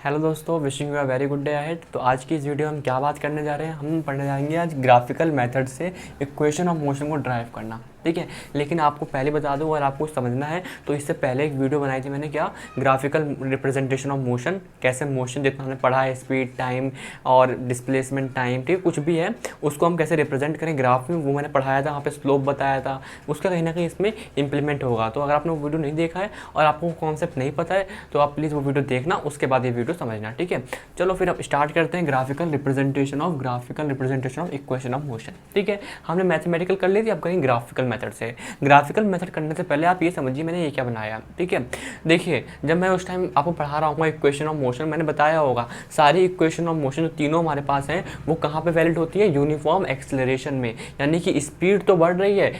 Hello दोस्तों, wishing you a very good day ahead. तो आज की इस वीडियो में हम क्या बात करने जा रहे हैं, हम पढ़ने जाएंगे आज ग्राफिकल मेथड से इक्वेशन ऑफ मोशन को ड्राइव करना। ठीक है, लेकिन आपको पहले बता दूं, अगर आपको समझना है तो इससे पहले एक वीडियो बनाई थी मैंने, क्या ग्राफिकल रिप्रेजेंटेशन ऑफ मोशन, कैसे मोशन जितना हमने पढ़ा है, स्पीड, टाइम और डिस्प्लेसमेंट टाइम, ठीक है, कुछ भी है उसको हम कैसे रिप्रेजेंट करें ग्राफ में, वो मैंने पढ़ाया था। वहाँ पे स्लोप बताया था, उसका कहीं ना कहीं इसमें इंप्लीमेंट होगा। तो अगर आपने वो वीडियो नहीं देखा है और आपको कॉन्सेप्ट नहीं पता है तो आप प्लीज़ वो वीडियो देखना, उसके बाद ये वीडियो समझना। ठीक है, चलो फिर अब स्टार्ट करते हैं graphical representation of equation of motion. ठीक है, हमने मैथमेटिकल कर ली थी, अब करेंगे ग्राफिकल मेथड से। ग्राफिकल मेथड करने से पहले आप ये समझिए मैंने ये क्या बनाया। ठीक है, देखिए जब मैं उस टाइम आपको पढ़ा रहा हूँ इक्वेशन ऑफ मोशन, मैंने बताया होगा सारी इक्वेशन ऑफ मोशन जो तीनों हमारे पास हैं वो कहाँ पे वैलिड होती है, यूनिफॉर्म एक्सेलरेशन में। यानी कि स्पीड तो बढ़ रही है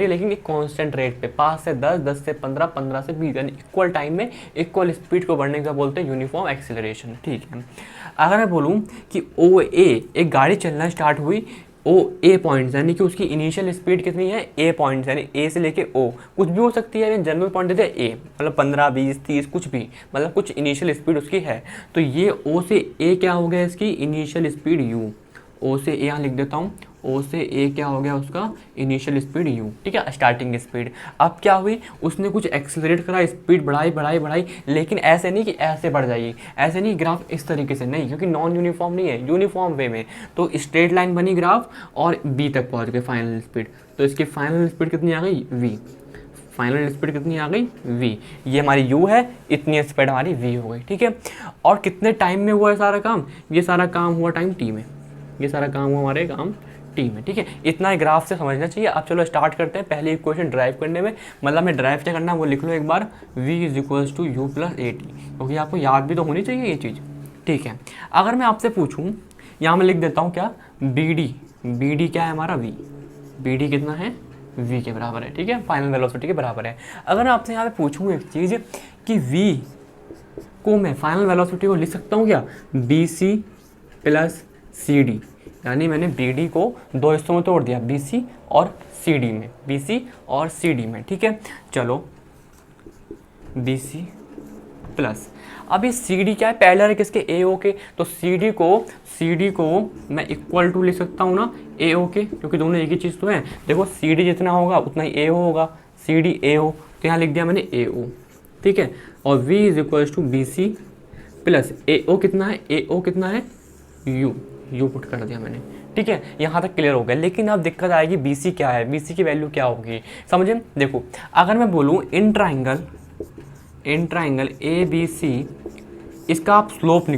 लेकिन एक कांस्टेंट रेट पे, 5 से 10, 10 से 15, 15 से 20, यानी इक्वल टाइम में इक्वल स्पीड को बढ़ने का बोलते हैं यूनिफॉर्म एक्सेलरेशन। ठीक है, अगर मैं बोलूँ कि ओ ए, एक गाड़ी चलना स्टार्ट हुई ओ ए पॉइंट्स, यानी कि उसकी इनिशियल स्पीड कितनी है, ए पॉइंट्स, यानी ए से लेके ओ, कुछ भी हो सकती है, जनरल पॉइंट देते हैं ए, मतलब 15, 20, 30 कुछ भी, मतलब कुछ इनिशियल स्पीड उसकी है। तो ये ओ से ए क्या हो गया, इसकी इनिशियल स्पीड यू। ओ से ए यहाँ लिख देता हूँ, ओ से ए क्या हो गया उसका इनिशियल स्पीड यू। ठीक है, स्टार्टिंग स्पीड। अब क्या हुई, उसने कुछ एक्सेलरेट करा, स्पीड बढ़ाई, लेकिन ऐसे नहीं कि ऐसे बढ़ जाएगी, ऐसे नहीं ग्राफ इस तरीके से नहीं, क्योंकि नॉन यूनिफॉर्म नहीं है, यूनिफॉर्म वे में। तो स्ट्रेट लाइन बनी ग्राफ और बी तक पहुंच गए फाइनल स्पीड। तो इसकी फाइनल स्पीड कितनी आ गई, वी। फाइनल स्पीड कितनी आ गई, v। ये हमारी u है, इतनी स्पीड हमारी v हो गई। ठीक है, और कितने टाइम में हुआ है सारा काम, ये सारा काम हुआ टाइम t में, ये सारा काम हुआ हमारे काम टी में। ठीक है, इतना ग्राफ से समझना चाहिए। अब चलो स्टार्ट करते हैं पहले इक्वेशन ड्राइव करने में। मतलब मैं ड्राइव क्या करना है वो लिख लो एक बार, v is equals to u plus a t, क्योंकि आपको याद भी तो होनी चाहिए ये चीज़। ठीक है, अगर मैं आपसे पूछूं, यहाँ मैं लिख देता हूँ क्या, बी डी क्या है हमारा, v। बी डी कितना है, v के बराबर है। ठीक है, फाइनल वेलोसिटी के बराबर है। अगर मैं आपसे यहाँ पे पूछूँ एक चीज़ कि v को मैं फाइनल वेलोसिटी को लिख सकता हूँ क्या, बी सी प्लस सी डी, यानी मैंने बी डी को दो हिस्सों में तोड़ दिया, बी सी और सी डी में, बी सी और सी डी में। ठीक है, चलो बी सी प्लस, अब ये सी डी क्या है, पैरेलल है किसके, ए ओ के। तो सी डी को मैं इक्वल टू लिख सकता हूँ ना ए ओ के, क्योंकि दोनों एक ही चीज़ तो है। देखो सी डी जितना होगा उतना ही ए ओ होगा, सी डी ए ओ, तो यहाँ लिख दिया मैंने ए ओ। ठीक है, और v is equals to B C plus A O कितना है, ए ओ कितना है, यू पुट कर दिया मैंने। ठीक है, यहाँ तक क्लियर हो गया। लेकिन अब दिक्कत आएगी बी सी क्या है, बी सी की वैल्यू क्या होगी, समझे। देखो अगर मैं बोलूँ in triangle A B C, इसका आप स्लोप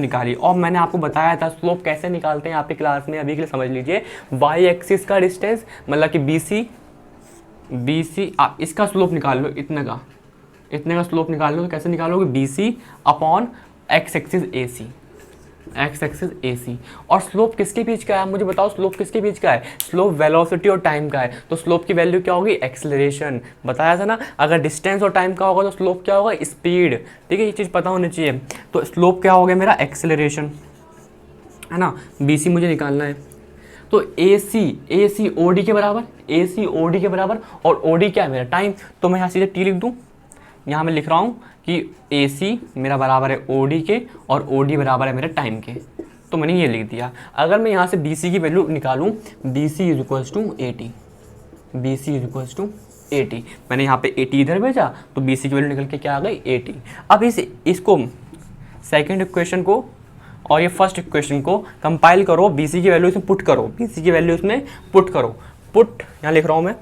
निकालिए, और मैंने आपको बताया था स्लोप कैसे निकालते हैं आपकी क्लास में, अभी के लिए समझ लीजिए। वाई एक्सिस का डिस्टेंस, मतलब कि बी सी आप इसका स्लोप निकाल लो, इतने का स्लोप निकाल लो। तो कैसे निकालोगे, B C upon x axis A C. और स्लोप किसके बीच का है, आप मुझे बताओ स्लोप किसके बीच का है, स्लोप वेलोसिटी और टाइम का है। तो स्लोप की वैल्यू क्या होगी, एक्सेलरेशन, बताया था ना। अगर डिस्टेंस और टाइम का होगा तो स्लोप क्या होगा, स्पीड। ठीक है, ये चीज़ पता होनी चाहिए। तो स्लोप क्या हो गया मेरा, एक्सेलरेशन, है ना। बी सी मुझे निकालना है, तो ए सी ओ डी के बराबर, और ओ डी क्या है मेरा, टाइम। तो मैं यहाँ सीधे टी लिख दूँ, यहाँ मैं लिख रहा हूँ कि ए सी मेरा बराबर है ओ डी के, और ओ डी बराबर है मेरे टाइम के। तो मैंने ये लिख दिया। अगर मैं यहाँ से बी सी की वैल्यू निकालूँ, B C is equals to A T, मैंने यहाँ पे ए टी इधर भेजा तो बी सी की वैल्यू निकल के क्या आ गई, ए टी। अब इसको सेकेंड इक्वेशन को और ये फर्स्ट इक्वेशन को कंपाइल करो, बी सी की वैल्यू इसमें पुट करो, पुट यहाँ लिख रहा हूँ मैं,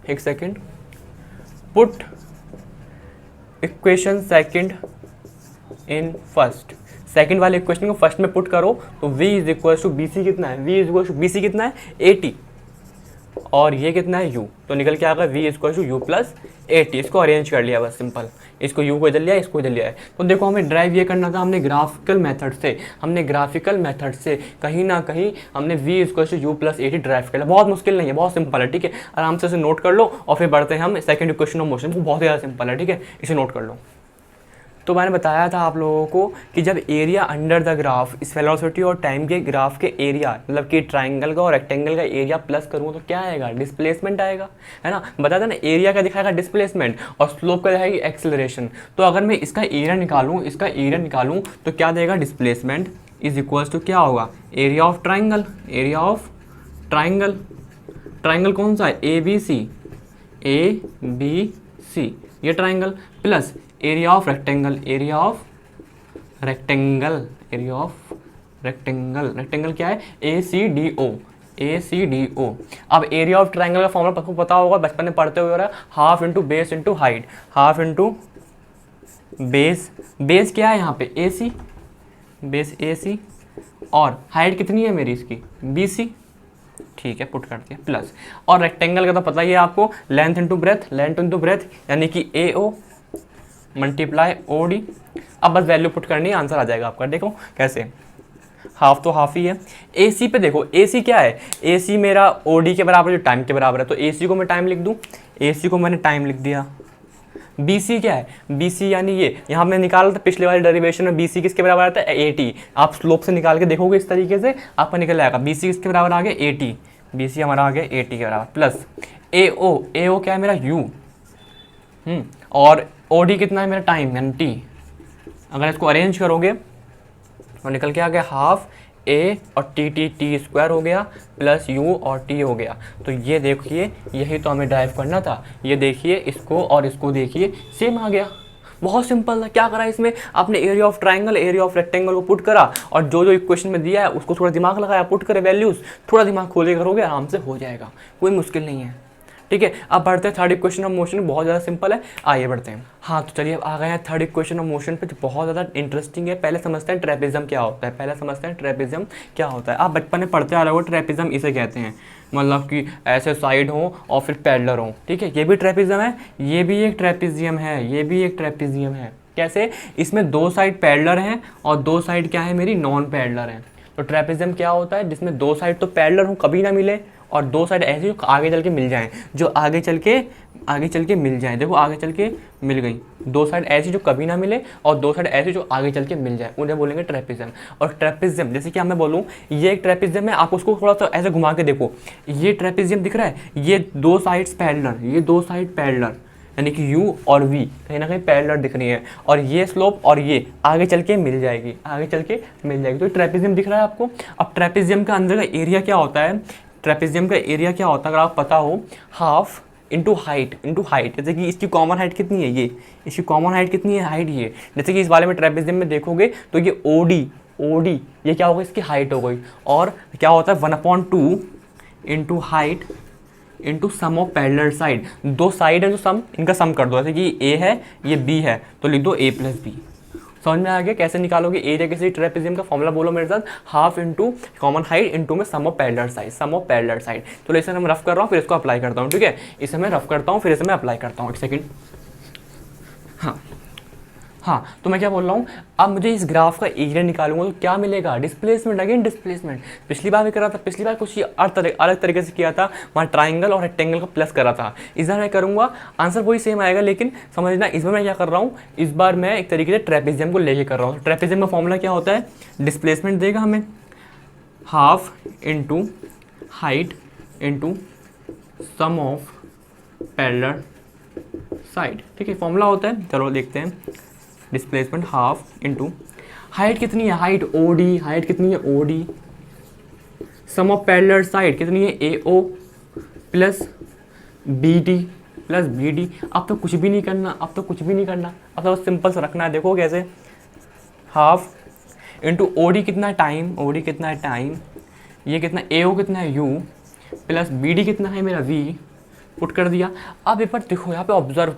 एक second, put equation second in first, second वाले इक्वेशन को फर्स्ट में पुट करो। तो v is equal to B c कितना है, ए टी, और ये कितना है u, तो निकल के आएगा v is equal to u plus a t. इसको अरेंज कर लिया बस सिंपल, इसको u को इधर लिया, इसको इधर लिया है। तो देखो हमें ड्राइव ये करना था, हमने ग्राफिकल मेथड से कहीं ना कहीं हमने v is equal to u plus a t derive कर लिया। बहुत मुश्किल नहीं है, बहुत सिंपल है। ठीक है, आराम से इसे नोट कर लो और फिर बढ़ते हैं हम सेकंड इक्वेशन ऑफ मोशन को, बहुत ज़्यादा सिंपल है। ठीक है, इसे नोट कर लो। तो मैंने बताया था आप लोगों को कि जब एरिया अंडर द ग्राफ इस वेलोसिटी और टाइम के ग्राफ के एरिया मतलब कि ट्राइंगल का और रेक्टेंगल का एरिया प्लस करूँ तो क्या आएगा, डिस्प्लेसमेंट आएगा, है ना। बताया था ना, एरिया का दिखाएगा डिस्प्लेसमेंट और स्लोप का दिखाएगी एक्सेलरेशन। तो अगर मैं इसका एरिया निकालूँ तो क्या देगा, डिस्प्लेसमेंट इज इक्वल्स टू क्या होगा, एरिया ऑफ ट्राइंगल, ट्राइंगल कौन सा है, ए बी सी, ये triangle plus area of rectangle, rectangle क्या है, ए सी डी ओ। अब एरिया ऑफ ट्राइंगल का फॉर्मूला आपको पता होगा, बचपन में पढ़ते हुए हो रहा है, half into base into height, half into base क्या है यहाँ पे, बेस ए सी, और हाइट कितनी है मेरी इसकी, बी सी, ठीक है, पुट करते हैं प्लस, और रेक्टेंगल का तो पता ही है आपको, लेंथ इंटू ब्रेथ यानी कि ए ओ मल्टीप्लाई ओ डी। अब बस वैल्यू पुट करनी है, आंसर आ जाएगा आपका। देखो कैसे, हाफ तो हाफ ही है। ए सी पे देखो, ए सी क्या है, ए सी मेरा ओ डी के बराबर, जो टाइम के बराबर है, तो ए सी को मैं टाइम लिख दूँ, ए सी को मैंने टाइम लिख दिया। बी सी क्या है, बी सी यानी ये, यहाँ हमने निकाला था पिछले वाले डेरिवेशन में, बी सी किसके बराबर आता है, ए टी। आप स्लोप से निकाल के देखोगे इस तरीके से आपका निकल जाएगा, बी सी किसके बराबर आ गया, ए टी, बी सी हमारा आ गया ए टी के बराबर, प्लस ए ओ क्या है मेरा यू, और ओ डी कितना है मेरा टाइम यानी टी। अगर इसको अरेंज करोगे तो निकल के आ गया हाफ ए और टी स्क्वायर हो गया प्लस यू और टी हो गया। तो ये देखिए, यही तो हमें ड्राइव करना था। ये देखिए, इसको और इसको देखिए, सेम आ गया। बहुत सिंपल था। क्या करा इसमें, आपने area of triangle, area of rectangle को पुट करा और जो जो इक्वेशन में दिया है उसको थोड़ा दिमाग लगाया, पुट करे वैल्यूज, थोड़ा दिमाग खोले करोगे आराम से हो जाएगा, कोई मुश्किल नहीं है। ठीक है, अब बढ़ते हैं थर्ड इक्वेशन ऑफ मोशन। बहुत ज़्यादा सिंपल है, आइए बढ़ते हैं। हाँ तो चलिए अब आ गए हैं थर्ड इक्वेशन ऑफ मोशन पे, जो बहुत ज़्यादा इंटरेस्टिंग है। पहले समझते हैं ट्रेपेजियम क्या होता है। आप बचपन में पढ़ते आ रहे हो, ट्रेपेजियम इसे कहते हैं, मतलब कि ऐसे साइड हो और फिर पैरेलल हो। ठीक है, ये भी ट्रेपेजियम है, ये भी एक ट्रेपेजियम है। कैसे, इसमें दो साइड पैरेलल हैं और दो साइड क्या है मेरी, नॉन पैरेलल हैं। तो ट्रेपेजियम क्या होता है, जिसमें दो साइड तो पैरेलल हो, कभी ना मिले, और दो साइड ऐसी जो आगे चल के मिल जाएं, आगे चल के मिल जाएं। देखो आगे चल के मिल गई, दो साइड ऐसी जो कभी ना मिले और दो साइड ऐसी जो आगे चल के मिल जाए, उन्हें बोलेंगे ट्रेपेजियम। और ट्रेपेजियम जैसे कि मैं बोलूँ, ये एक ट्रेपेजियम है, आप उसको थोड़ा सा ऐसे घुमा के देखो, ये ट्रेपेजियम दिख रहा है, ये दो साइड्स पैरेलल, यानी कि u और v कहीं ना कहीं पैरेलल दिख रही है, और ये स्लोप और ये आगे चल के मिल जाएगी, तो ट्रेपेजियम दिख रहा है आपको। अब ट्रेपेजियम का अंदर का एरिया क्या होता है, अगर आप पता हो, हाफ इंटू हाइट, जैसे कि इसकी कॉमन हाइट कितनी है, हाइट ये, जैसे कि इस वाले में ट्रेपेजियम में देखोगे तो ये ओडी ये क्या होगा, इसकी हाइट हो गई, और क्या होता है 1/2 into height into sum of parallel side. दो साइड है जो सम, इनका सम कर दो, जैसे कि ए है ये बी है तो लिख दो a प्लस बी। समझ में आ गया कैसे निकालोगे एरिया किसी ट्रेपेजियम का फॉर्मूला, बोलो मेरे साथ, half into common height into में सम ऑफ पैरेलल साइड। तो इसे मैं रफ कर रहा हूँ फिर इसको अप्लाई करता हूँ। ठीक है, इसे मैं रफ करता हूँ फिर इसे मैं अप्लाई करता हूँ, एक सेकेंड। हाँ तो मैं क्या बोल रहा हूँ, अब मुझे इस ग्राफ का एरिया निकालूंगा तो क्या मिलेगा, डिस्प्लेसमेंट, अगेन डिस्प्लेसमेंट। पिछली बार भी करा था, पिछली बार कुछ अलग तरीके से किया था, वहाँ ट्राइंगल और रेक्टेंगल का प्लस करा था। इस बार मैं करूँगा, आंसर वही सेम आएगा, लेकिन समझना इस बार मैं क्या कर रहा हूँ, इस बार मैं एक तरीके से ट्रेपेजियम को लेके कर रहा हूँ। ट्रेपेजियम का फॉर्मूला क्या होता है, डिस्प्लेसमेंट देगा हमें half into height into sum of parallel side. ठीक है, फॉर्मूला होता है, चलो देखते हैं। डिस्प्लेसमेंट हाफ इंटू हाइट कितनी है, हाइट कितनी है OD, sum of parallel side कितनी है A O plus B D. अब तो कुछ भी नहीं करना, अब तो सिंपल सा रखना है। देखो कैसे, हाफ इंटू ओडी कितना है टाइम, ये कितना ए ओ कितना है यू प्लस बी डी कितना है मेरा वी, पुट कर दिया। अब एक बार देखो, यहाँ पे ऑब्जर्व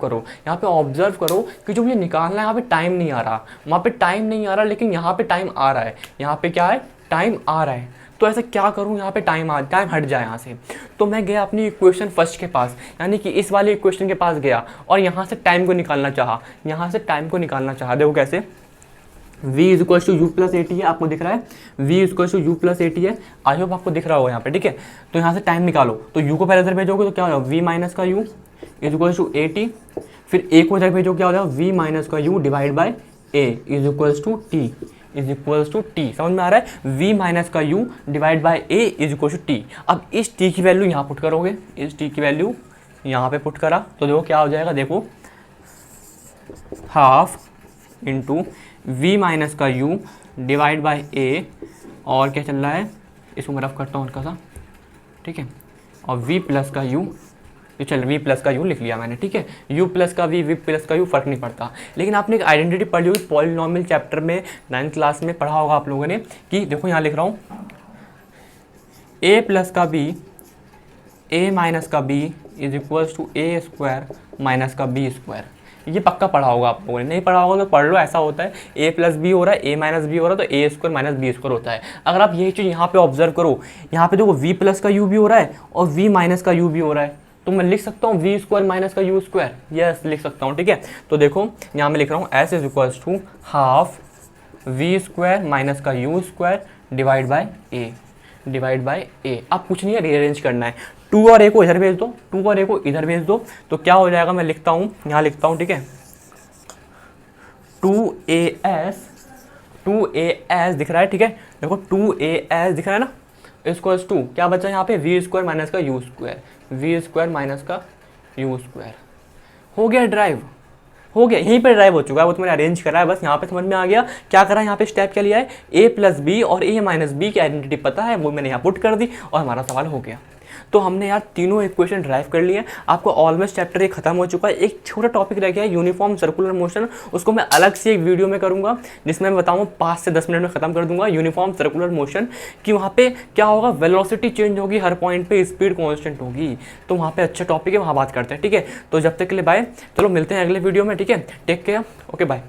करो कि जो मुझे निकालना है, यहाँ पे टाइम नहीं आ रहा, वहाँ पे टाइम नहीं आ रहा, लेकिन यहाँ पे टाइम आ रहा है। यहाँ पे क्या है, टाइम आ रहा है। तो ऐसे क्या करूँ, यहाँ पे टाइम हट जाए यहाँ से। तो मैं गया अपनी इक्वेशन फर्स्ट के पास, यानी कि इस वाली इक्वेशन के पास गया और यहाँ से टाइम को निकालना चाहा। देखो कैसे, v is equal to u plus a t है, आपको दिख रहा है, v is equal to u plus a t है, आई होप आपको दिख रहा होगा यहाँ पे। ठीक है, तो यहाँ से टाइम निकालो, तो u को पहले इधर भेजोगे तो क्या हो जाएगा, v माइनस का u is equal to A t, फिर a को इधर भेजो क्या हो जाएगा, v माइनस का u divide by a is equals to t is equals to t. समझ में आ रहा है? v माइनस का u divide by a is equal to t. अब इस t की वैल्यू यहाँ पुट करोगे, इस t की वैल्यू यहाँ पे पुट करा तो देखो क्या हो जाएगा, देखो हाफ इंटू वी माइनस का u डिवाइड बाई ए, और क्या चल रहा है, इसको मैं रफ करता हूँ हल्का सा, ठीक है, और v प्लस का u, ये चल v प्लस का u लिख लिया मैंने, ठीक है, u प्लस का v प्लस का u फर्क नहीं पड़ता। लेकिन आपने एक आइडेंटिटी पढ़ी होगी पॉलिनॉमियल चैप्टर में, 9th क्लास में पढ़ा होगा आप लोगों ने, कि देखो यहाँ लिख रहा हूँ a प्लस का b, a माइनस का b is equals to a square minus का b स्क्वायर। ये पक्का पढ़ा होगा आप लोगों ने, नहीं पढ़ा होगा तो पढ़ लो। ऐसा होता है a प्लस बी हो रहा है, a माइनस बी हो रहा है, तो ए स्क्वायर माइनस बी स्क्वायर होता है। अगर आप यही चीज़ यहाँ पे ऑब्जर्व करो, यहाँ पे देखो v प्लस का u भी हो रहा है और v माइनस का u भी हो रहा है, तो मैं लिख सकता हूँ वी स्क्वायर माइनस का यू स्क्वायर, यस लिख सकता हूँ, ठीक है। तो देखो यहाँ मैं लिख रहा हूँ s is equals to half v square minus का u square divide by a. अब कुछ नहीं है, रीअरेंज करना है, 2 और a को इधर भेज दो, 2 और a को इधर भेज दो, तो क्या हो जाएगा, मैं लिखता हूँ, यहाँ लिखता हूँ, ठीक है, 2as दिख रहा है, ठीक है, देखो 2as दिख रहा है ना, इक्वल्स टू क्या बचा यहाँ पे, वी स्क्वायर माइनस का u square, v square minus का यू स्क्वायर। हो गया ड्राइव, हो गया, यहीं पे ड्राइव हो चुका है, वो तो मैंने अरेंज करा है, बस यहाँ पे समझ में आ गया क्या करा है। यहाँ पे स्टेप क्या लिया है, a प्लस बी और a माइनस बी की आइडेंटिटी पता है, वो मैंने यहाँ पुट कर दी और हमारा सवाल हो गया। तो हमने यार तीनों इक्वेशन ड्राइव कर लिए। आपको ऑलमोस्ट चैप्टर 1 खत्म हो चुका है। एक छोटा टॉपिक रह गया है यूनिफॉर्म सर्कुलर मोशन, उसको मैं अलग से एक वीडियो में करूंगा जिसमें मैं बताऊँ 5 से 10 मिनट में खत्म कर दूंगा यूनिफॉर्म सर्कुलर मोशन कि वहाँ पे क्या होगा, वेलोसिटी चेंज होगी, हर पॉइंट पे स्पीड कॉन्स्टेंट होगी, तो वहाँ पे अच्छा टॉपिक है, वहाँ बात करते हैं, ठीक है। तो जब तक के लिए बाय, चलो मिलते हैं अगले वीडियो में, ठीक है, टेक केयर, ओके बाय।